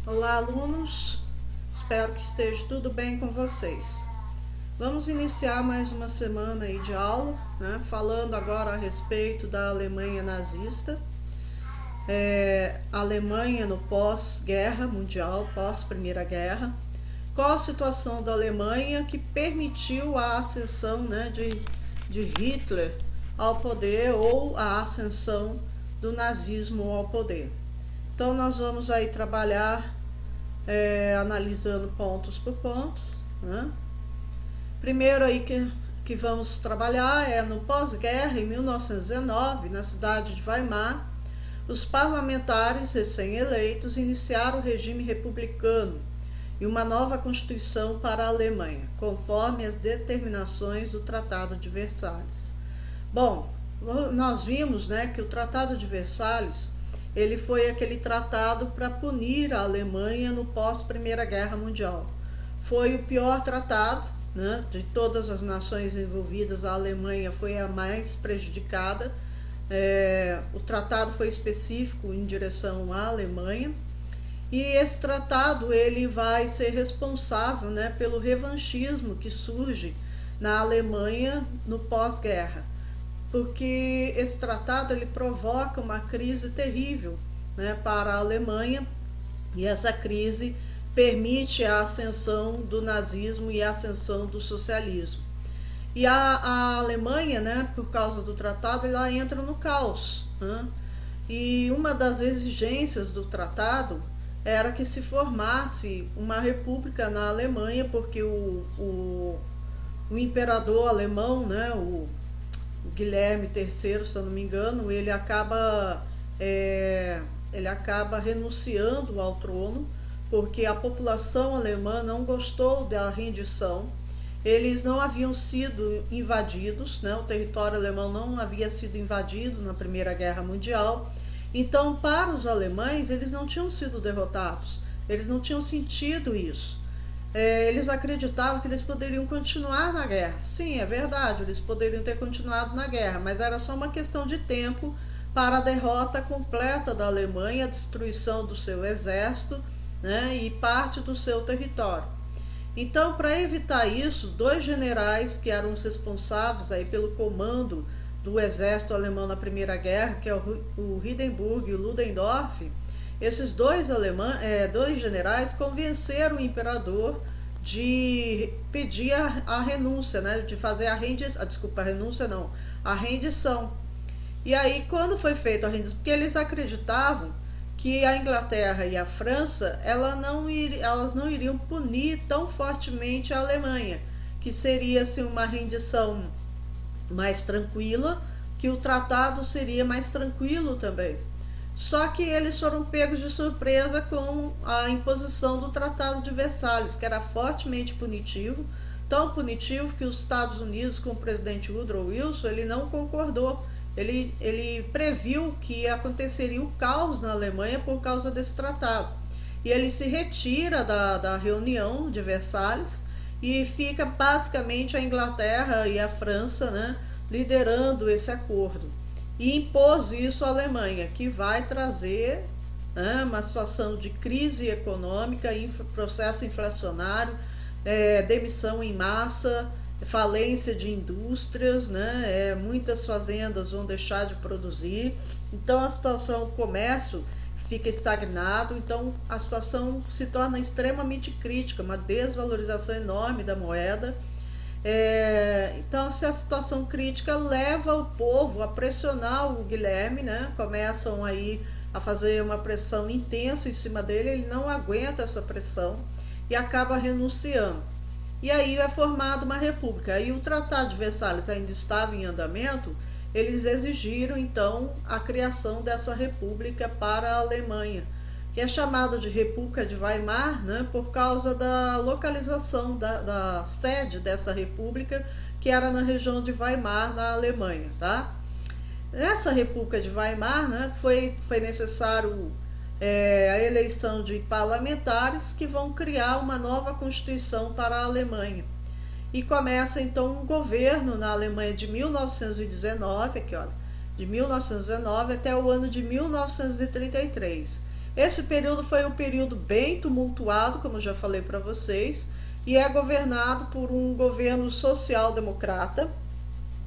Olá, alunos! Espero que esteja tudo bem com vocês. Vamos iniciar mais uma semana aí de aula, falando agora a respeito da Alemanha nazista. A Alemanha no pós-guerra mundial, pós-Primeira Guerra. Qual a situação da Alemanha que permitiu a ascensão de Hitler ao poder ou a ascensão do nazismo ao poder. Então nós vamos aí trabalhar analisando pontos por pontos. Primeiro aí que vamos trabalhar é no pós-guerra, em 1919, na cidade de Weimar, os parlamentares recém-eleitos iniciaram o regime republicano e uma nova constituição para a Alemanha, conforme as determinações do Tratado de Versalhes. Bom, nós vimos que o Tratado de Versalhes ele foi aquele tratado para punir a Alemanha no pós-Primeira Guerra Mundial. Foi o pior tratado, de todas as nações envolvidas, a Alemanha foi a mais prejudicada. O tratado foi específico em direção à Alemanha. E esse tratado ele vai ser responsável pelo revanchismo que surge na Alemanha no pós-guerra. Porque esse tratado ele provoca uma crise terrível para a Alemanha, e essa crise permite a ascensão do nazismo e a ascensão do socialismo. E a Alemanha, por causa do tratado, ela entra no caos. E uma das exigências do tratado era que se formasse uma república na Alemanha, porque o imperador alemão, o Guilherme III, se eu não me engano, ele acaba renunciando ao trono, porque a população alemã não gostou da rendição. Eles não haviam sido invadidos, o território alemão não havia sido invadido na Primeira Guerra Mundial. Então, para os alemães, eles não tinham sido derrotados, eles não tinham sentido isso. Eles acreditavam que eles poderiam continuar na guerra. Sim, é verdade, eles poderiam ter continuado na guerra, mas era só uma questão de tempo para a derrota completa da Alemanha, a destruição do seu exército e parte do seu território. Então, para evitar isso, dois generais que eram os responsáveis aí pelo comando do exército alemão na Primeira Guerra, que é o Hindenburg e o Ludendorff, esses dois generais convenceram o imperador de pedir a renúncia, de fazer a rendição. E aí, quando foi feita a rendição, porque eles acreditavam que a Inglaterra e a França elas não iriam punir tão fortemente a Alemanha, que seria assim, uma rendição mais tranquila, que o tratado seria mais tranquilo também. Só que eles foram pegos de surpresa com a imposição do Tratado de Versalhes, que era fortemente punitivo, tão punitivo que os Estados Unidos, com o presidente Woodrow Wilson, ele não concordou. Ele previu que aconteceria o caos na Alemanha por causa desse tratado. E ele se retira da reunião de Versalhes e fica basicamente a Inglaterra e a França liderando esse acordo. E impôs isso à Alemanha, que vai trazer uma situação de crise econômica, processo inflacionário, demissão em massa, falência de indústrias, muitas fazendas vão deixar de produzir. Então a situação, o comércio fica estagnado, então a situação se torna extremamente crítica, uma desvalorização enorme da moeda. Então, se a situação crítica leva o povo a pressionar o Guilherme, começam aí a fazer uma pressão intensa em cima dele, ele não aguenta essa pressão e acaba renunciando. E aí é formada uma república. Aí o Tratado de Versalhes ainda estava em andamento, eles exigiram então a criação dessa república para a Alemanha, que é chamada de República de Weimar, por causa da localização da sede dessa república, que era na região de Weimar, na Alemanha. Nessa República de Weimar, foi necessário a eleição de parlamentares que vão criar uma nova constituição para a Alemanha. E começa então um governo na Alemanha de 1919, aqui olha, de 1919 até o ano de 1933. Esse período foi um período bem tumultuado, como eu já falei para vocês, e é governado por um governo social-democrata,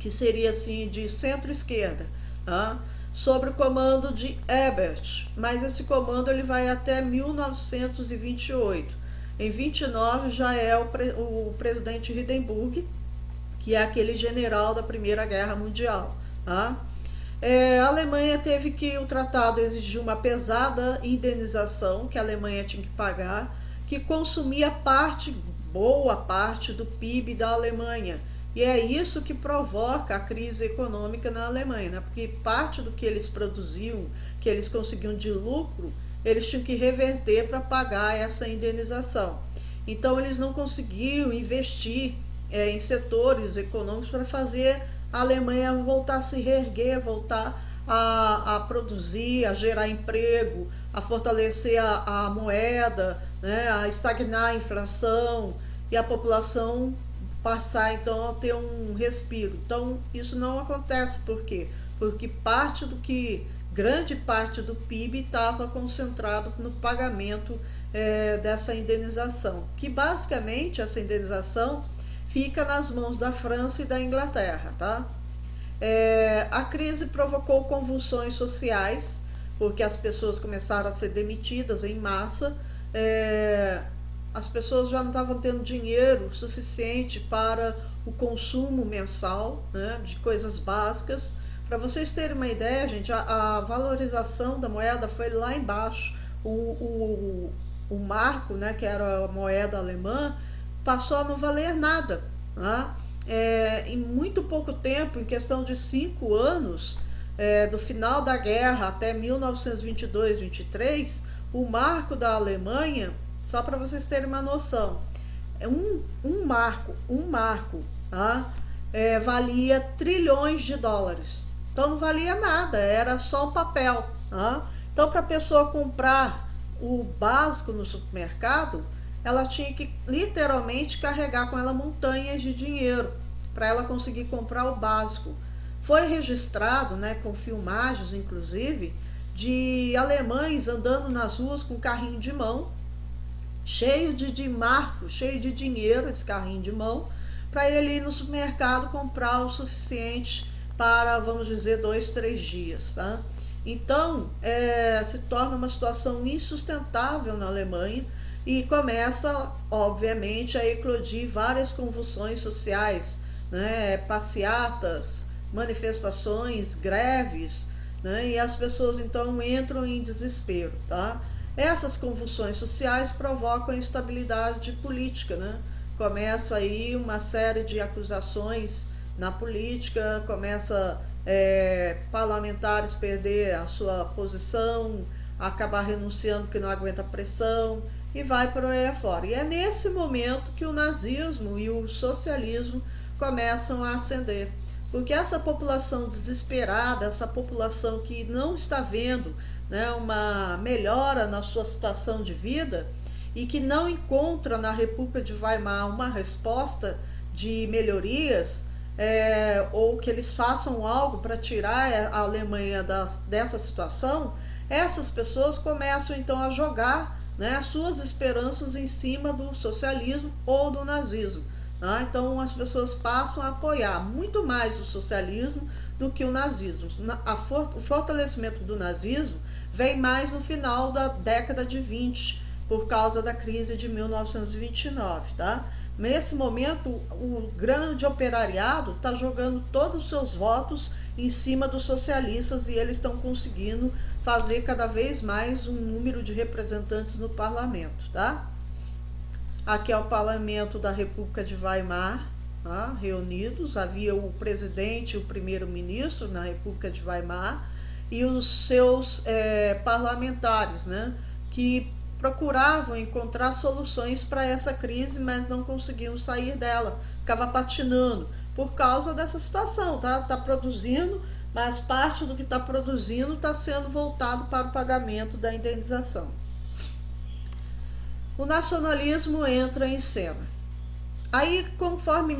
que seria assim de centro-esquerda, tá? Sob o comando de Ebert, mas esse comando ele vai até 1928. Em 29 já é o presidente Hindenburg, que é aquele general da Primeira Guerra Mundial. Tá? A Alemanha teve que, o tratado exigiu uma pesada indenização que a Alemanha tinha que pagar, que consumia boa parte do PIB da Alemanha. E é isso que provoca a crise econômica na Alemanha, né? Porque parte do que eles produziam, que eles conseguiam de lucro, eles tinham que reverter para pagar essa indenização. Então eles não conseguiam investir em setores econômicos para fazer a Alemanha voltar a se reerguer, voltar a produzir, a gerar emprego, a fortalecer a moeda, né? A estagnar a inflação e a população passar então a ter um respiro. Então isso não acontece. Por quê? Porque grande parte do PIB estava concentrado no pagamento dessa indenização, que basicamente essa indenização fica nas mãos da França e da Inglaterra, tá? A crise provocou convulsões sociais, porque as pessoas começaram a ser demitidas em massa, as pessoas já não estavam tendo dinheiro suficiente para o consumo mensal, né, de coisas básicas. Para vocês terem uma ideia, gente, a valorização da moeda foi lá embaixo. O marco, né, que era a moeda alemã, passou a não valer nada. Tá? Em muito pouco tempo, em questão de 5 anos, do final da guerra até 1922-23, o marco da Alemanha, só para vocês terem uma noção, um marco, tá? Valia trilhões de dólares. Então não valia nada, era só um papel. Tá? Então, para a pessoa comprar o básico no supermercado, ela tinha que literalmente carregar com ela montanhas de dinheiro para ela conseguir comprar o básico. Foi registrado, né, com filmagens inclusive, de alemães andando nas ruas com carrinho de mão, cheio de marco, cheio de dinheiro, esse carrinho de mão, para ele ir no supermercado comprar o suficiente para, vamos dizer, 2, 3 dias. Tá? Então, se torna uma situação insustentável na Alemanha e começa, obviamente, a eclodir várias convulsões sociais, né? Passeatas, manifestações, greves, né? E as pessoas então entram em desespero. Tá? Essas convulsões sociais provocam instabilidade política, né? Começa aí uma série de acusações na política, começa parlamentares perder a sua posição, acabar renunciando porque não aguenta a pressão e vai por aí afora. E é nesse momento que o nazismo e o socialismo começam a ascender, porque essa população desesperada, essa população que não está vendo, né, uma melhora na sua situação de vida e que não encontra na República de Weimar uma resposta de melhorias, ou que eles façam algo para tirar a Alemanha dessa situação, essas pessoas começam então a jogar, né, suas esperanças em cima do socialismo ou do nazismo. Tá? Então as pessoas passam a apoiar muito mais o socialismo do que o nazismo. O fortalecimento do nazismo vem mais no final da década de 20, por causa da crise de 1929. Tá? Nesse momento, o grande operariado está jogando todos os seus votos em cima dos socialistas e eles estão conseguindo fazer cada vez mais um número de representantes no parlamento. Tá? Aqui é o parlamento da República de Weimar, tá? Reunidos. Havia o presidente e o primeiro-ministro na República de Weimar e os seus parlamentares, né? Que procuravam encontrar soluções para essa crise, mas não conseguiam sair dela, ficava patinando por causa dessa situação. Tá produzindo, mas parte do que está produzindo está sendo voltado para o pagamento da indenização. O nacionalismo entra em cena. Aí, conforme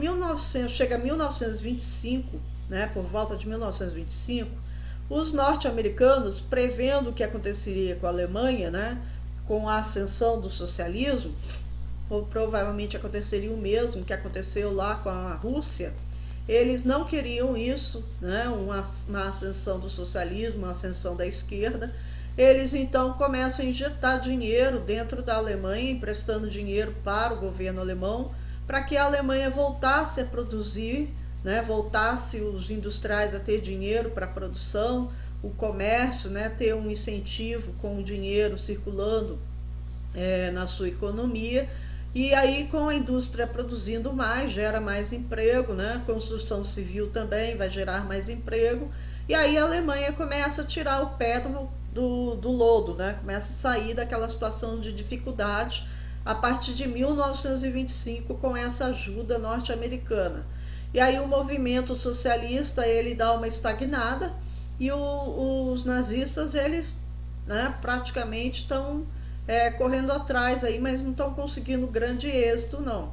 chega 1925, né, por volta de 1925, Os norte-americanos, prevendo o que aconteceria com a Alemanha, né, com a ascensão do socialismo, ou provavelmente aconteceria o mesmo que aconteceu lá com a Rússia, eles não queriam isso, né, uma ascensão do socialismo, uma ascensão da esquerda. Eles então começam a injetar dinheiro dentro da Alemanha, emprestando dinheiro para o governo alemão, para que a Alemanha voltasse a produzir, né, voltasse os industriais a ter dinheiro para a produção, o comércio, né, ter um incentivo com o dinheiro circulando na sua economia. E aí, com a indústria produzindo mais, gera mais emprego, né? Construção civil também vai gerar mais emprego. E aí a Alemanha começa a tirar o pé do lodo, né? Começa a sair daquela situação de dificuldade a partir de 1925 com essa ajuda norte-americana. E aí o movimento socialista ele dá uma estagnada e os nazistas eles, né, praticamente estão correndo atrás aí, mas não estão conseguindo grande êxito não,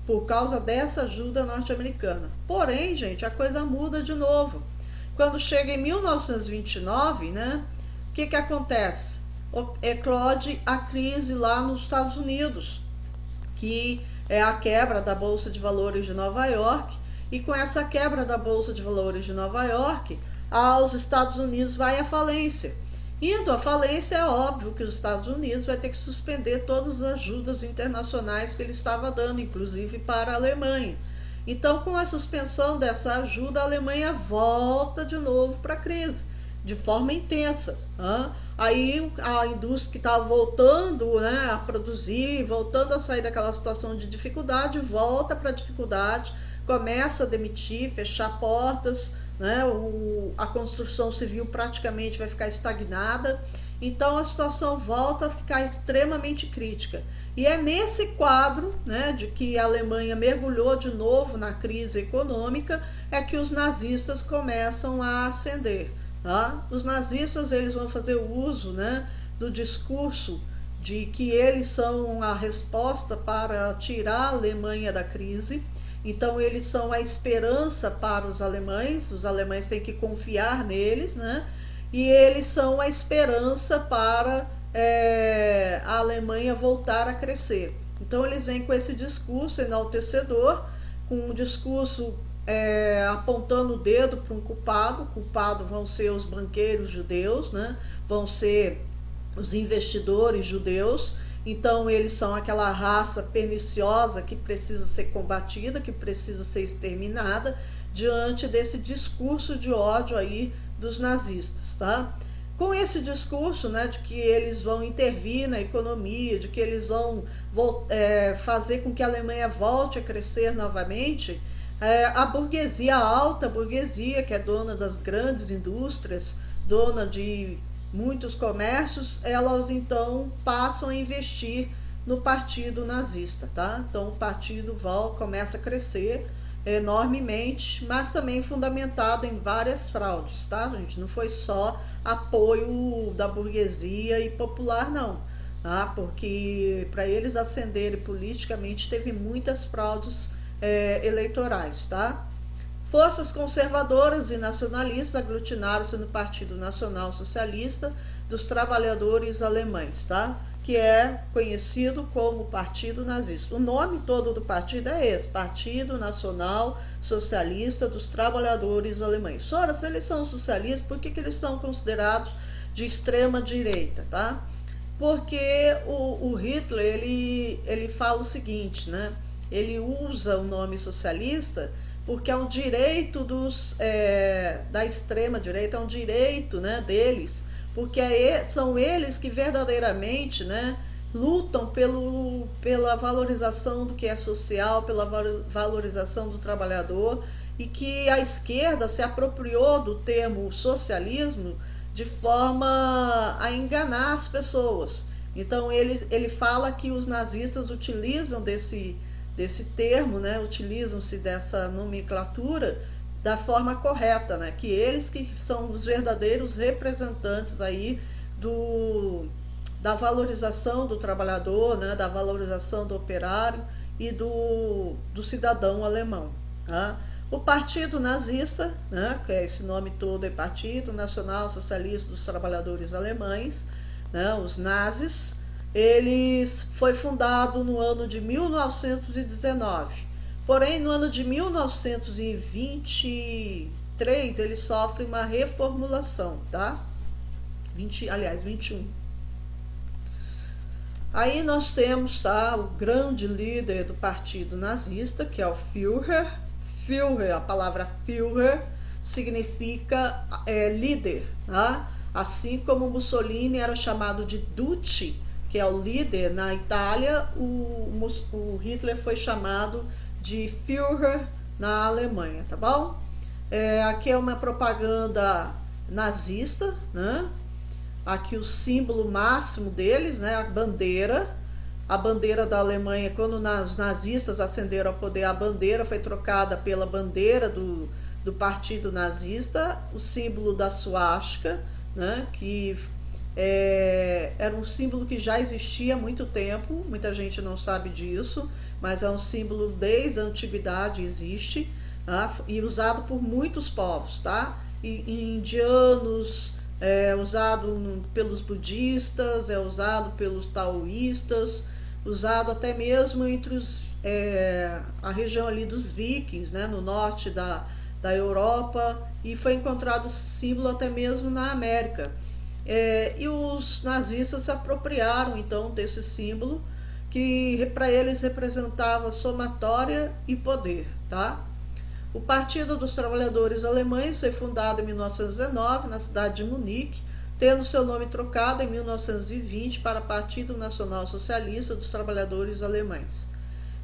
por causa dessa ajuda norte-americana. Porém, gente, a coisa muda de novo. Quando chega em 1929, né, o que acontece? Eclode a crise lá nos Estados Unidos, que é a quebra da Bolsa de Valores de Nova York, e com essa quebra da Bolsa de Valores de Nova York, aos Estados Unidos vai à falência. Indo à falência, é óbvio que os Estados Unidos vai ter que suspender todas as ajudas internacionais que ele estava dando, inclusive para a Alemanha. Então, com a suspensão dessa ajuda, a Alemanha volta de novo para a crise, de forma intensa. Aí a indústria que estava voltando, né, a produzir, voltando a sair daquela situação de dificuldade, volta para a dificuldade, começa a demitir, fechar portas, né, a construção civil praticamente vai ficar estagnada. Então a situação volta a ficar extremamente crítica. E é nesse quadro, né, de que a Alemanha mergulhou de novo na crise econômica, é que os nazistas começam a ascender. Os nazistas eles vão fazer uso, né, do discurso de que eles são a resposta para tirar a Alemanha da crise. Então eles são a esperança para os alemães têm que confiar neles, né? E eles são a esperança para a Alemanha voltar a crescer. Então eles vêm com esse discurso enaltecedor, com um discurso apontando o dedo para um culpado. Culpado vão ser os banqueiros judeus, né? Vão ser os investidores judeus. Então eles são aquela raça perniciosa que precisa ser combatida, que precisa ser exterminada, diante desse discurso de ódio aí dos nazistas, tá? Com esse discurso, né, de que eles vão intervir na economia, de que eles vão fazer com que a Alemanha volte a crescer novamente, a burguesia, a alta burguesia, que é dona das grandes indústrias, dona de muitos comércios, elas então passam a investir no partido nazista, tá? Então o partido começa a crescer enormemente, mas também fundamentado em várias fraudes, tá, gente? Não foi só apoio da burguesia e popular, não, tá? Porque para eles ascenderem politicamente teve muitas fraudes eleitorais, tá? Forças conservadoras e nacionalistas aglutinaram-se no Partido Nacional Socialista dos Trabalhadores Alemães, tá? Que é conhecido como Partido Nazista. O nome todo do partido é esse, Partido Nacional Socialista dos Trabalhadores Alemães. Ora, se eles são socialistas, por que eles são considerados de extrema direita, tá? Porque o Hitler, ele fala o seguinte, né? Ele usa o nome socialista porque é um direito da extrema direita, é um direito, né, deles, porque são eles que verdadeiramente, né, lutam pela valorização do que é social, pela valorização do trabalhador, e que a esquerda se apropriou do termo socialismo de forma a enganar as pessoas. Então ele fala que os nazistas utilizam desse termo, né, utilizam-se dessa nomenclatura da forma correta, né, que eles que são os verdadeiros representantes aí da valorização do trabalhador, né, da valorização do operário e do cidadão alemão, tá? O Partido Nazista, né, que é esse nome todo é Partido Nacional Socialista dos Trabalhadores Alemães, né, os nazis, eles foi fundado no ano de 1919. Porém, no ano de 1923, ele sofre uma reformulação, tá? 21. Aí nós temos, tá, o grande líder do partido nazista, que é o Führer. Führer, a palavra Führer significa líder, tá? Assim como Mussolini era chamado de Duce, que é o líder na Itália, o Hitler foi chamado de Führer na Alemanha, tá bom? Aqui é uma propaganda nazista, né? Aqui o símbolo máximo deles, né? A bandeira da Alemanha, quando os nazistas ascenderam ao poder, a bandeira foi trocada pela bandeira do partido nazista, o símbolo da suástica, né? Que era um símbolo que já existia há muito tempo, muita gente não sabe disso, mas é um símbolo desde a antiguidade, existe, tá? E usado por muitos povos, tá? E indianos, usado pelos budistas, é usado pelos taoístas, usado até mesmo entre a região ali dos vikings, né, no norte da Europa, e foi encontrado esse símbolo até mesmo na América. E os nazistas se apropriaram então desse símbolo, que para eles representava somatória e poder, tá? O Partido dos Trabalhadores Alemães foi fundado em 1919 na cidade de Munique, tendo seu nome trocado em 1920 para Partido Nacional Socialista dos Trabalhadores Alemães.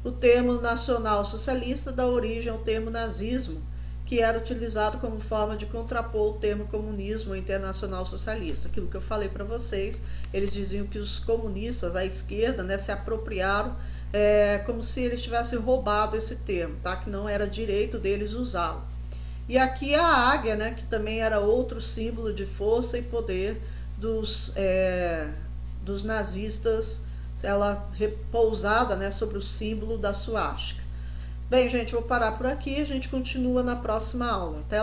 O termo nacional socialista dá origem ao termo nazismo, que era utilizado como forma de contrapor o termo comunismo internacional socialista. Aquilo que eu falei para vocês, eles diziam que os comunistas, a esquerda, né, se apropriaram como se eles tivessem roubado esse termo, tá? Que não era direito deles usá-lo. E aqui a águia, né, que também era outro símbolo de força e poder dos nazistas, ela repousada, né, sobre o símbolo da suástica. Bem, gente, vou parar por aqui, a gente continua na próxima aula. Até lá.